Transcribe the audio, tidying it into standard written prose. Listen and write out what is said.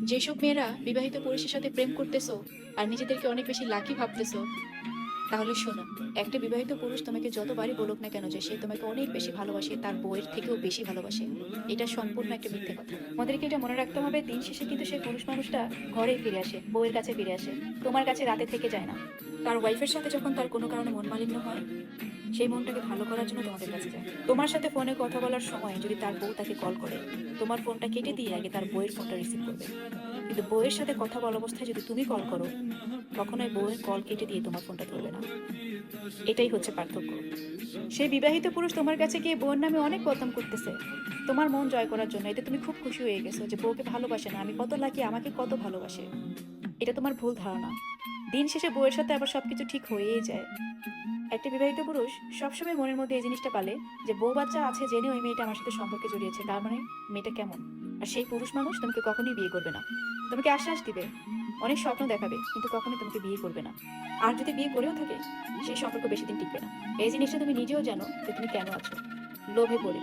যেসব মেয়েরা বিবাহিত পুরুষের সাথে প্রেম করতেছো আর নিজেদেরকে অনেক বেশি লাকি ভাবতেছো, তাহলে শোনো, একটা বিবাহিত পুরুষ তোমাকে যতবারই বলুক না কেন যে সে তোমাকে অনেক বেশি ভালোবাসে, তার বউয়ের থেকেও বেশি ভালোবাসে, এটা সম্পূর্ণ একটা মিথ্যে কথা। আমাদেরকে এটা মনে রাখতে হবে, দিন শেষে কিন্তু সেই পুরুষ মানুষটা ঘরেই ফিরে আসে, বউয়ের কাছে ফিরে আসে, তোমার কাছে রাতে থেকে যায় না। তার ওয়াইফের সাথে যখন তার কোনো কারণে মন মালিন্য হয়, সেই মনটাকে ভালো করার জন্য তোমাদের কাছে যায়। তোমার সাথে ফোনে কথা বলার সময় যদি তার বউ তাকে কল করে, তোমার ফোনটা কেটে দিয়ে আগে তার বউয়ের ফোনটা রিসিভ করবে। কিন্তু বউয়ের সাথে কথা বলা অবস্থায় যদি তুমি কল করো, কখনোই বউয়ের কল কেটে দিয়ে তোমার ফোনটা ধরবে না। এটাই হচ্ছে পার্থক্য। সেই বিবাহিত পুরুষ তোমার কাছে গিয়ে বউয়ের নামে অনেক বদনাম করতেছে তোমার মন জয় করার জন্য। এতে তুমি খুব খুশি হয়ে গেছো যে বউকে ভালোবাসে না, আমি কত লাকি, আমাকে কত ভালোবাসে। এটা তোমার ভুল ধারণা। দিন শেষে বউয়ের সাথে আবার সবকিছু ঠিক হয়েই যায়। একটা বিবাহিত পুরুষ সবসময় মনের মধ্যে এই জিনিসটা পালে যে বউ বাচ্চা আছে জেনে ওই মেয়েটা আমার সাথে সম্পর্কে জড়িয়েছে, তার মানে মেয়েটা কেমন। আর সেই পুরুষ মানুষ তোমাকে কখনোই বিয়ে করবে না। তোমাকে আশ্বাস দিবে, অনেক স্বপ্ন দেখাবে, কিন্তু কখনোই তোমাকে বিয়ে করবে না। আর যদি বিয়ে করেও থাকে, সেই সম্পর্ক বেশি দিন টিকবে না। এই জিনিসটা তুমি নিজেও জানো যে তুমি কেন আছো, লোভে পড়ে।